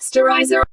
Masterizer.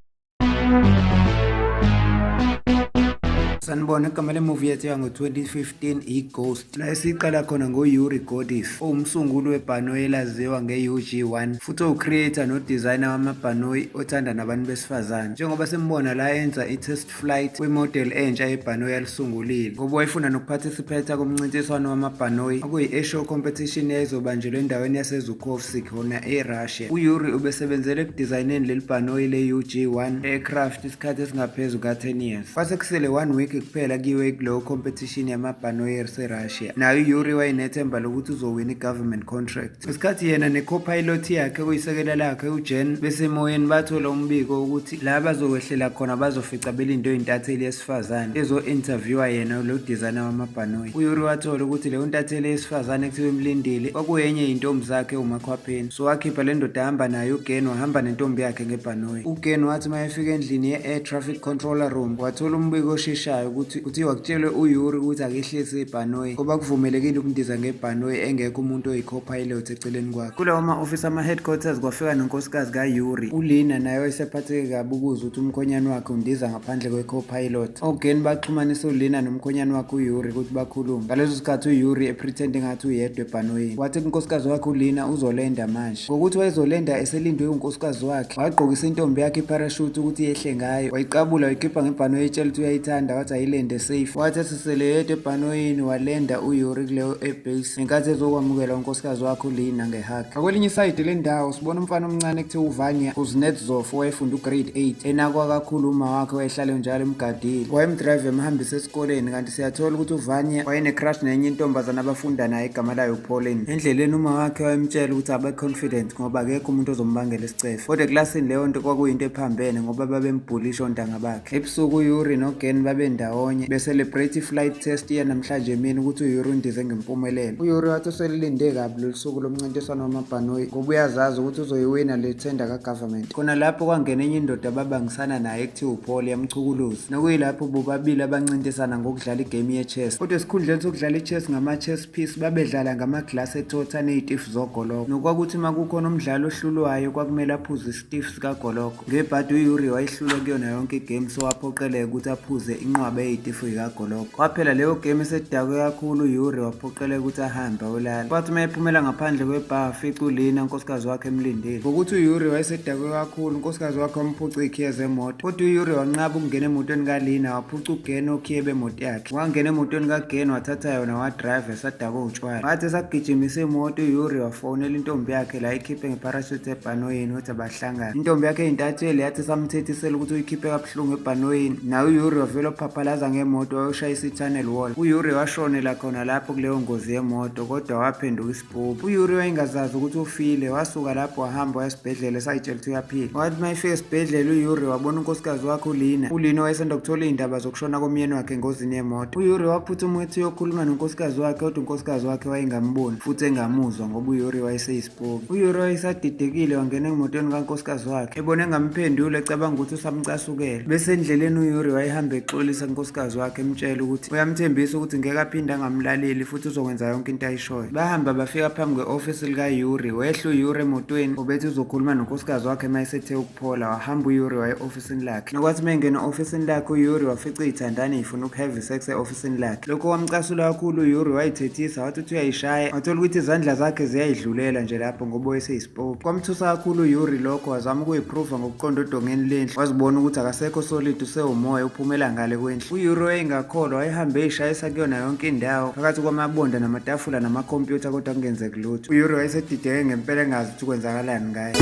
Sanibona igama le-movie yethu yango-2015 i-Ghost. La esiqala khona ngo-Yuri Gordis, owumsunguli webhanoyi elaziwa nge-UG1 futhi owu-creator no-designer wamabhanoyi othanda nabantu besifazane. Njengoba simbona la enza i-test flight kwimodel entsha yebhanoyi alisungulile, ngoba wayefuna nokuparticipate kumncintiswano wamabhanoyi okuyi-airshow competition eyayizobanjelwa endaweni yaseZhukovsk khona eRussia. UYuri ubesebenzele ekudizayineni leli bhanoyi le-UG1 aircraft isikhathi esingaphezu ka-10 years. Kwase kusele 1 week kuphela kiwe kuleyo competition yamabhanoyi aseRussia. Nayo uYuri wayenethemba lokuthi uzowina i-government contract. Ngesikhathi yena ne-co-pilot yakhe okuyisekela lakhe uJen besemoyeni bathola umbiko ukuthi la bazokwehlela khona bazofica belinde intatheli yesifazane ezo-interviewa yena lo designer wamabhanoyi. uYuri wathola ukuthi leyo ntatheli yesifazane ekuthiwa imlindile kwakuyenye yintombi zakhe uMakhwapheni, so wakhipha le ndoda ahamba naye uGen wahamba nentombi yakhe ngebhanoyi. uGen wathi uma efika endlini ye-air traffic controller room wathola umbiko osheshayo ukuthi wakutshelwe uYuri ukuthi akehlise ibhanoyi ngoba kuvumelekile ukundiza ngebhanoyi engekho umuntu oyi-co-pilot eceleni kwakhe. Kulawo ma-office ama-headquarters kwafika nonkosikazi kaYuri, uLina, naye wayesephatheke kabi ukuze ukuthi umkhonyane wakhe undiza ngaphandle kwe-co-pilot. oGen baxhumanisa uLina nomkhonyane wakhe uYuri ukuthi bakhulume. Ngaleso sikhathi uYuri epretende ngathi uyedwa ebhanoyini. Wathi kunkosikazi wakhe uLina uzolenda manje. Ngokuthi wayezolenda eselindwe unkosikazi wakhe, wagqokisa intombi yakhe iparachute ukuthi yehle ngayo, wayiqabula wayikhipha ngebhanoyi etshela ukuthi uyayithanda wathi ayilende safe. Wathi esesele yedwa ebhanoyini walenda uYuri kuleyo airbase ngenkathi ezokwamukela unkosikazi wakhe uLina ngehug. Ngakwelinye isayidi lendawo sibona umfana omncane ekuthiwa uVanya Kuznetsov owayefunda ugrade 8 enakwa kakhulu uma wakhe wayehlale njalo emgadile. Wayemdrive emhambisa esikoleni, kanti siyathola ukuthi uVanya wayene-crush nenye intombazana abafunda naye igama layo uPauline. Endleleni uma wakhe wayemtshela ukuthi abe confident ngoba akekho umuntu ozombangela isicefe. Kodwa eklasini leyo nto kwakuyinto ephambene ngoba babembhulisha ontanga bakhe. Ebusuku uYuri noGen babe ndawonye be-celebrate i-flight test yanamhlanje emini ukuthi uYuri undize ngempumelelo. uYuri wathi uselilinde kabi lolu suku lomncintiswano wamabhanoyi ngoba uyazazi ukuthi uzoyiwina le tender ka-government. Khona lapho kwangena enye indoda ababangisana naye ekuthiwa uPaul yamchukuluza, nokuyilapho bobabili abancintisana ngokudlala igame ye-chess. Kodwa esikhundleni sokudlala i-chess ngama-chess piece babedlala ngamaglasi ethotha ney'tifu zogoloko, nokwakuthi uma kukhona umdlalo ohlulwayo kwakumele aphuze isitifu sikagoloko. Ngebhadi uYuri wayehlulwa kuyona yonke igame, so waphoqeleka ukuthi aphuze inqwaba eyitifu ikagoloko. Waphela leyo game esedakwe kakhulu uYuri waphoqeleka ukuthi ahambe ayolala. Kwathi uma ephumela ngaphandle kwebar afica uLina unkosikazi wakhe emlindile. Ngokuthi uYuri wayesedakwe kakhulu unkosikazi wakhe wamphuca iy'khiye zemoto, kodwa uYuri wanqaba ukungena emotweni kaLina waphuca uGen okhiye bemoto yakhe. Wangena emotweni kaGen wathatha yona wadrive esadakwe utshwala. Wathi esagijimisa imoto uYuri wafonela intombi yakhe la ikhiphe ngeparachute ebhanoyini ukuthi abahlangane. Intombi yakhe eyintatheli yathi samthethisela ukuthi uyikhiphe kabuhlungu ebhanoyini, naye uYuri wavele waphaphalaza ngemoto wayoshayisa i-tunnel wall. uYuri washonela khona lapho kuleyo ngozi yemoto, kodwa waphenduka isibhubu. uYuri wayengazazi ukuthi ufile, wasuka lapho wahamba waya esibhedlela esayitshela ukuthi uyaphila. Wathi uma efika esibhedlela uYuri wabona unkosikazi wakhe uLina wayesanda kuthola iy'ndaba zokushona komyeni wakhe engozini yemoto. uYuri waphuthuma ukuthi uyokhuluma nonkosikazi wakhe, kodwa unkosikazi wakhe wayengamboni futhi engamuzwa ngoba uYuri wayeseyisipoki. uYuri wayesadidekile wangena emotweni kankosikazi wakhe, ebona engamphenduli ecabanga ukuthi usamcasukela. Bese endleleni uYuri wayehamba exolisa unkosikazi wakhe emtshela ukuthi uyamthembisa ukuthi ngeke aphinde angamlaleli futhi uzokwenza yonke into ayishoyo. Bahamba bafika phambi kwe-office likaYuri, wehla uYuri emotweni ubethi uzokhuluma nonkosikazi wakhe uma esethe ukuphola. Wahamba uYuri waye e-ofisini lakhe. Nokwathi uma engena e-ofisini lakhe uYuri wafica iy'thandani y'funa uku-have sex e-ofisini lakhe. Lokho kwamcasula kakhulu uYuri wayithethisa wathi uthi uyayishaya, wathola ukuthi izandla zakhe ziyayidlulela nje lapho ngoba wayeseyisipoki. Kwamthusa kakhulu uYuri lokho, wazama ukuyiphruva ngokuqonda odongeni lendlu, wazibona ukuthi akasekho solid usewumoya uphumela ngale kwendlu. uYuri wayengakholwa, wayehambe eyishayisa kuyona yonke indawo phakathi kwamabonda namatafula namakhompyutha kodwa kungenzeki lutho. uYuri wayesedideke ngempela engazi ukuthi kwenzakalani ngaye.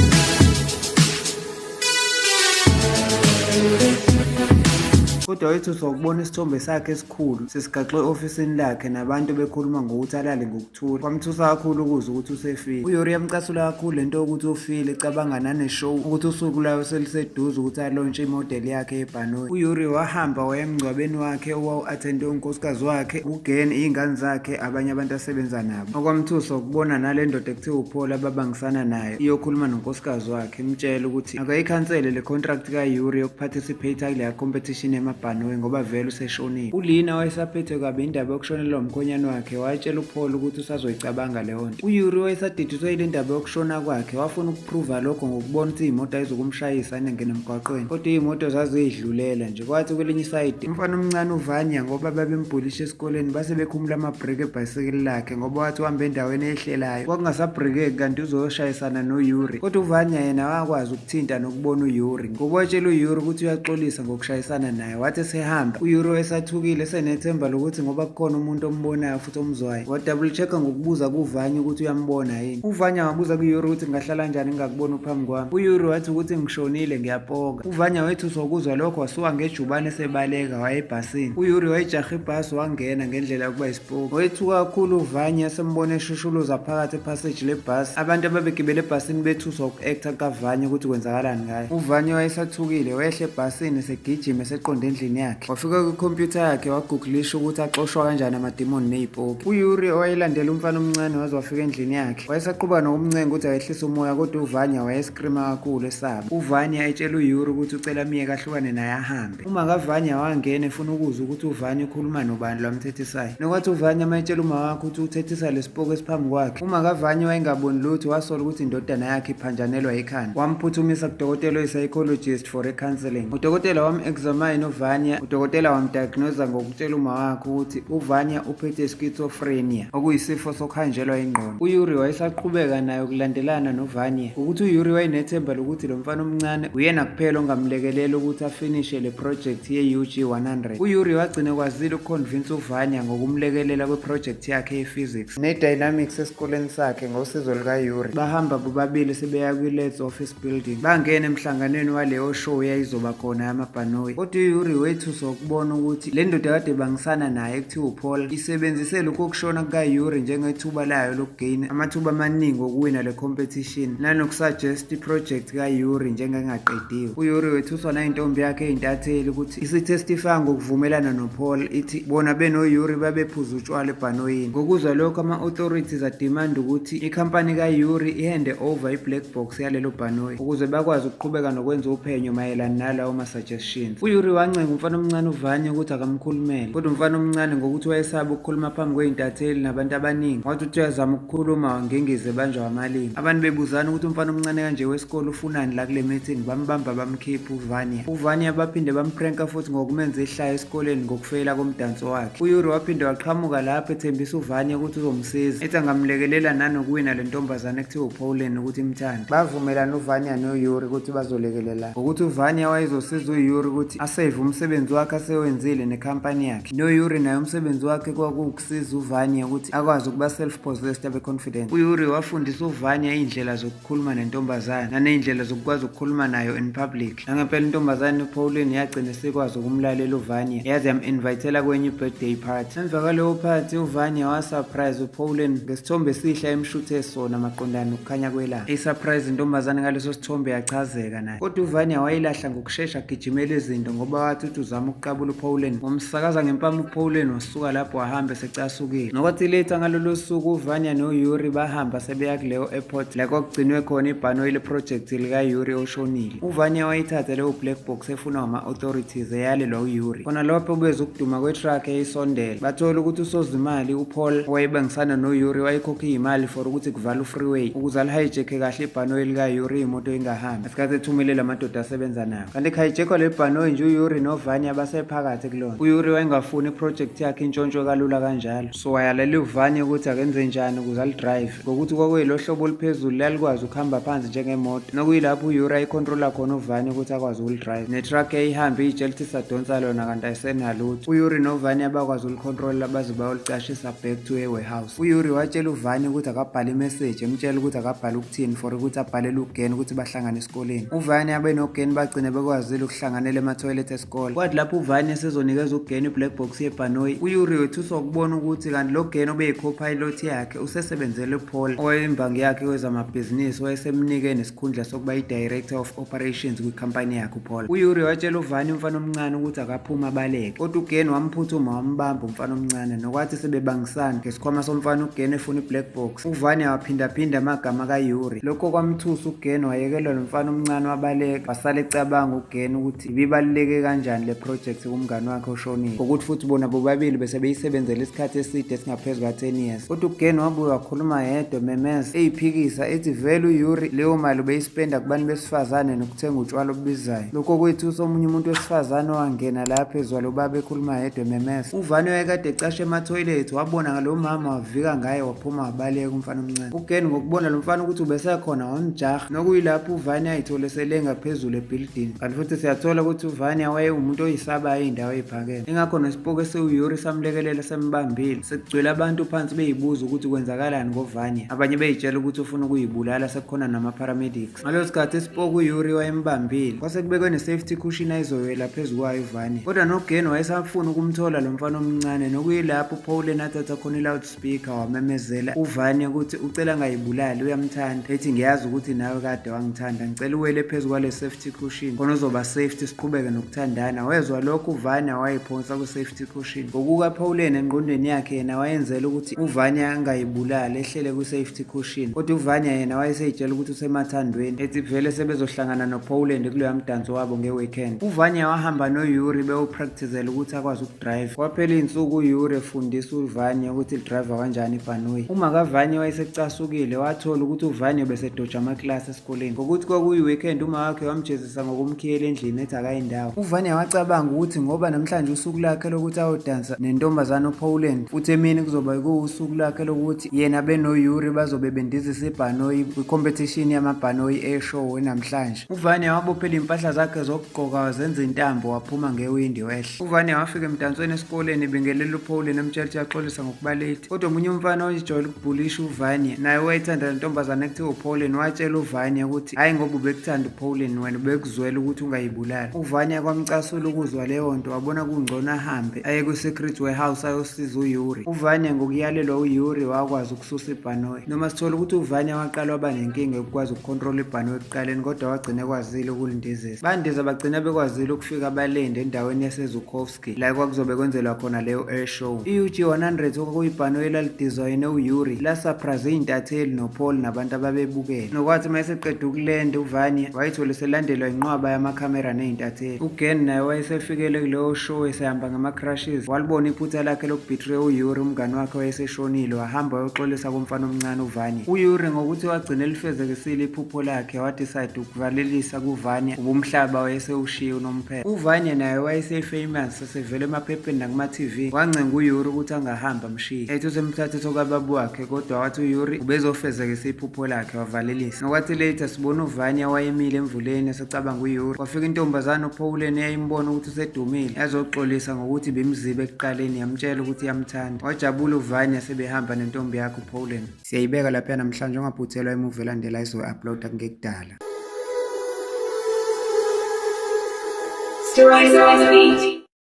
Kodwa wethu sokubona isithombe sakhe esikhulu sesigaxwe e-ofisini lakhe nabantu bekhuluma ngokuthi alale ngokuthula. Kwamthusa kakhulu ukuzwa ukuthi usefile. uYuri yamcasula kakhulu lento yokuthi ufile, ecabanga naneshow ukuthi usuku layo seliseduze ukuthi alontshe imodeli yakhe yebhanoyi. uYuri wahamba waya emngcwabeni wakhe owawu-athende unkosikazi wakhe, uGen, iy'ngane zakhe, abanye abantu asebenza nabo. Okwamthusa ukubona nale ndoda ekuthiwa uPaul ababangisana nayo iyokhuluma nonkosikazi wakhe imtshela ukuthi akayikhansele le contract kaYuri yokuparticipate kuleya competition amabhanoyi ngoba vele useshonile. uLina wayesaphethe kabi indaba yokushonelwa umkhonyane wakhe wayetshela uPaul ukuthi usazoyicabanga leyo nto. uYuri wayesadidiswe yile ndaba yokushona kwakhe wafuna ukuphruva lokho ngokubona ukuthi iy'moto ayizokumshayisa anengene emgwaqweni kodwa iy'moto zaziyidlulela nje. Kwathi kwelinye isayidi umfana omncane uVanya ngoba babembhulisha esikoleni base bekhumula amabhreki ebhayisikili lakhe ngoba wathi uhamba endaweni ehlelayo kwakungasabhrikeki kanti uzoshayisana noYuri kodwa uVanya yena wakwazi ukuthinta nokubona uYuri ngoba watshela uYuri ukuthi uyaxolisa ngokushayisana naye. Wathi esehamba uYuri wayesathukile senethemba lokuthi ngoba kukhona umuntu ombonayo futhi omzwayo wa-double check-a ngokubuza kuVanya ukuthi uyambona yini. uVanya wabuza kuYuri ukuthi ngahlala njani ngingakubona phambi kwami. uYuri wathi ukuthi ngishonile ngiyapoka. uVanya wethuswa ukuzwa lokho wasuka ngejubane esebaleka waya ebhasini. uYuri wayijaha ibhasi wangena ngendlela yokuba yisipoki. wethuka kakhulu uVanya sembona eshushuluza phakathi ephaseji lebhasi. abantu ababegibele ebhasini bethuswa uku-acta kaVanya ukuthi kwenzakalani ngayo. uVanya wayesathukile wehla ebhasini segijima eseqonde endlini yakhe wafika kwikhompyutha yakhe wagugulisha ukuthi axoshwa kanjani amadimoni ney'poki. uYuri owayelandela umfana omncane waze wafika endlini yakhe wayesaqhuba nokumncenga ukuthi ayehlise umoya kodwa uVanya wayeskrima kakhulu esaba. uVanya etshela uYuri ukuthi ucela miyeke ahlukane naye ahambe. uma kaVanya wangena efuna ukuzwa ukuthi uVanya ukhuluma nobani lwamthethisayo. nokwathi uVanya mayetshela uma wakhe ukuthi uthethisa lesipoko esiphambi kwakhe. uma kaVanya wayengaboni lutho wasola ukuthi indodana yakhe iphanjanelwa ikhanda. wamphuthumisa kudokotela oyi-psychologist for a-counseling. udokotela wam-examine uVanya. udokotela wamdiagnosa ngokutshela uma wakhe ukuthi uVanya uphethe schizophrenia okuyisifo sokuhanjelwa ingqondo. uYuri wayesaqhubeka naye ukulandelana noVanya ukuthi uYuri wayenethemba lokuthi lo mfana omncane uyena kuphela ongamlekelela ukuthi afinishe le project ye-UG 100. uYuri wagcina kwazile ukuconvince uVanya ngokumlekelela kweproject yakhe ye-physics ne-dynamics esikoleni sakhe ngosizo likaYuri. bahamba bobabili sebeya kwi-Let's office building bangena emhlanganweni waleyo show yayizoba khona yamabhanoyi kodwa uYuri wethuswa ukubona ukuthi le ndoda kade bangisana naye ekuthiwa uPaul isebenzise lokhu okushona kukaYuri njengethuba layo lokugeyina amathuba amaningi okuwina le competition nanokusuggest iproject kaYuri njengengaqediwe. uYuri wethuswa nayintombi yakhe eyintatheli ukuthi isitestifya ngokuvumelana noPaul ithi bona benoYuri babephuza utshwala ebhanoyini. ngokuzwa lokho ama-authorities adimanda ukuthi ikhampani kaYuri ihande over i-black box yalelo bhanoyi ukuze bakwazi ukuqhubeka nokwenza uphenyo mayelana nalawo ma-suggestions. uYuri wancenga umfana omncane uVanya ukuthi akamkhulumele kodwa umfana omncane ngokuthi wayesaba ukukhuluma phambi kwey'ntatheli nabantu abaningi wathi uthi uyazama ukukhuluma wangengize banjwa amalimi. abantu bebuzana ukuthi umfana omncane kanje wesikole ufunani la kule meeting bambamba bamkhipha uVanya. uVanya baphinde bampranka futhi ngokumenza ehlaya esikoleni ngokufeyila komdanso wakhe. uYuri waphinde waqhamuka lapho ethembisa uVanya ukuthi uzomsiza ethi angamlekelela nanokuwina le ntombazane ekuthiwa uPauline ukuthi imthande. bavumelana uVanya noYuri ukuthi bazolekelelana ngokuthi uVanya wayezosiza uYuri ukuthi asave umsebenzi wakhe asewenzile nekhampani yakhe. noYuri naye umsebenzi wakhe kwakuwukusiza uVanya ukuthi akwazi ukuba self-possessed abe confident. uYuri wafundisa uVanya iy'ndlela zokukhuluma nentombazane naney'ndlela zokukwazi ukukhuluma nayo in public. nangempela intombazane uPauline yagcina sekwazi ukumlalela uVanya yaze yam-invitela kwenye i-birthday party. emva kwaleyo party uVanya wasurprise uPauline ngesithombe esihle emshuthe sona maqondana nokukhanya kwelanga. i-surprise intombazane ngaleso sithombe yachazeka naye kodwa uVanya wayilahla ngokushesha agijimela izinto ngoba wathi uthi uzama ukuqabula uPauline. wamsakaza ngempama uPauline wasuka lapho wahamba esecasukile. nokwathi later ngalolo suku uVanya noYuri bahamba sebeya kuleyo airport la kwakugcinwe khona ibhanoyi leproject likaYuri oshonile. uVanya wayithatha leyo black box efunwa ama-authorities eyalelwa uYuri. khona lapho beza ukuduma kwetruck eyisondela bathola ukuthi usozimali uPaul owayebangisana noYuri wayekhokhe iy'mali for ukuthi kuvala u-freeway ukuze alihijackhe kahle ibhanoyi likaYuri imoto ingahambi asikhathi ethumelele amadoda asebenza nayo. kanti kuhijackwa le bhanoyi nje uYuri noVanya basephakathi kulona. uYuri wayengafuni iproject yakhe intshontshwe kalula kanjalo so wayalela uVanya ukuthi akenze njani ukuze alidrive ngokuthi kwakuyilo hlobo oluphezulu lalikwazi ukuhamba phansi njengemoto nokuyilapho uYuri ayicontrola khona uVanya ukuthi akwazi ukulidrive. netruck yayihambe iyitshela ukuthi isadonsa lona kanti ayisenalutho. uYuri noVanya bakwazi ukulicontrola baze bayolicashisa back to a-warehouse. uYuri watshela uVanya ukuthi akabhale imessage emtshela ukuthi akabhale ukuthini for ukuthi abhalele uGen ukuthi bahlangane esikoleni. uVanya benoGen bagcine bekwazile ukuhlanganela ema-toilet esikole. kwathi lapho uVanya sezonikeza uGen i-black box yebhanoyi uYuri wethuswa ukubona ukuthi kanti lo Gen obeyi-co-pilot yakhe usesebenzele uPaul owayeyimbangi yakhe kwezamabhizinisi wayesemnike nesikhundla sokuba i-director of operations kwikhampani yakhe uPaul. uYuri watshela uVanya umfana omncane ukuthi akaphuma abaleke kodwa uGen wamphuthuma wambamba umfana omncane nokwathi sebebangisana ngesikhwama somfana uGen efuna i-black box. uVanya waphindaphinda amagama kaYuri. lokho kwamthusa uGen wayekelwa lo mfana omncane wabaleka wasala ecabanga uGen ukuthi ibibaluleke kanjani kanjani le project kumngani wakhe oshonile, ukuthi futhi bona bobabili bese beyisebenzela isikhathi eside esingaphezu ka-10 years. Kodwa uGen wabuye wakhuluma yedwa memeza eyiphikisa ethi vele uYuri leyo mali beyispenda kubantu besifazane nokuthenga utshwala obubizayo. Lokho kwethusa omunye umuntu wesifazane owangena lapha ezwala ubaba ekhuluma yedwa memeza. uVane wayekade ecashe emathoyilethi wabona ngalo mama wavika ngaye waphuma wabaleka umfana omncane. uGen ngokubona lo mfana ukuthi ubesekhona wamjaha, nokuyilapho uVane ayithole sele ngaphezulu ebuilding. Kanti futhi siyathola ukuthi uVane wayeumuntu oyisabayo iy'ndawo ey'phakeme, ingakho nesipoku esiwuYuri samlekelela sembambile. Sekugcwele abantu phansi beyibuza ukuthi kwenzakalani ngoVane, abanye beyitshela ukuthi ufuna ukuyibulala, sekukhona nama-paramedics. Ngaleso sikhathi isipoku uYuri wayembambile, kwase kubekwe ne-safety cushion ayizoyela phezu kwayo uVane. Kodwa noGen wayesafuna ukumthola lo mfana omncane, nokuyilapho uPauline athatha khona i-loudspeaker wamemezela uVane ukuthi ucela angayibulali, uyamthanda. Ethi ngiyazi ukuthi nawe kade wangithanda, ngicela uwele phezu kwale safety cushion khona uzoba safety, siqhubeke nokuthandana. Wezwa lokho uVane wayiphonsa ku-safety cushion. Ngokuka Pauline engqondweni yakhe yena wayenzela ukuthi uVane angayibulali ehlele ku-safety cushion, kodwa uVane yena wayeseyitshela ukuthi usemathandweni, ethi vele sebezohlangana noPauline kuloya mdanso wabo nge-weekend. uVane wahamba noYuri bewupracticela ukuthi akwazi ukudrive. Kwaphela iy'nsuku uYuri efundisa uVane ukuthi lidriva kanjani ibhanoyi. Uma kaVane wayesecasukile wathola ukuthi uVane besedoja amaklasi esikoleni. Ngokuthi kwakuyi-weekend uma wakhe wamjezisa ngokumkhiyela endlini ethi akayindawo. uVane wacabanga ukuthi ngoba namhlanje usuku lakhe lokuthi ayodansa nentombazane uPauline, futhi emini kuzoba kuwusuku lakhe lokuthi yena benoYuri bazobe bendizisa ibhanoyi kwi-competition yamabhanoyi e-show namhlanje. uVane wabophela impahla zakhe zokugqoka wazenza intambo waphuma ngewindi wehla. uVane wafika emdansweni esikoleni bingelela uPauline emtshela ukuthi yaxolisa ngokuba late. Kodwa omunye umfana ojwayele ukubhulisha uVane naye wayethanda lentombazane ekuthiwa uPauline watshela uVane ukuthi hayi ngoba ubekuthanda uPauline wena ubekuzwela ukuthi ungayibulali. uVane kwamcasula ukuzwa leyo nto, wabona kungcono ahambe aye kwi-secret warehouse ayosiza uYuri. uVane ngokuyalelwa uYuri wakwazi ukususa ibhanoyi. Noma sithola ukuthi uVane waqala waba nenkinga yokukwazi ukucontrol ibhanoyi ekuqaleni, kodwa wagcina ekwazile ukulindizisa. Bandiza bagcina bekwazile ukufika balende endaweni yaseZhukovsky la kwakuzobe kwenzelwa khona leyo air show. i-UG100 okwakuyibhanoyi elalidizayine uYuri lasurprise iy'ntatheli noPaul nabantu ababebukele. Nokwathi uma eseqeda ukulenda uVane wayithole selandelwa inqwaba yamakhamera ney'ntatheli. uGen naye wayesefikele kuleyo show esehamba ngama-crashes, walibona iphutha lakhe lokubhithray uYuri umngani wakhe wayeseshonile, wahamba wayoxolisa komfana omncane uVane. uYuri ngokuthi wagcina elifezekisile iphupho lakhe wadecide ukuvalelisa kuVane ubumhlaba wayesewushiye unomphela. uVane naye wayesefamous, sesevele emaphepheni nakuma-TV, wancenga uYuri ukuthi angahamba mshiye, ethi usemthathe sokababa wakhe, kodwa wathi uYuri ubezofezekisa iphupho lakhe wavalelisa. Nokwathi later sibona uVane wayemile emvuleni esecabanga uYuri, kwafika intombazane uPauline eyayimbona ukuthi usedumile, yazoxolisa ngokuthi bimzibe ekuqaleni, yamtshela ukuthi yamthanda. Wajabula uVane sebehamba nentombi yakhe uPauline. Siyayibeka lapha namhlanje, ungaphuthelwa imuvi elandela izo-uploada ngekudala.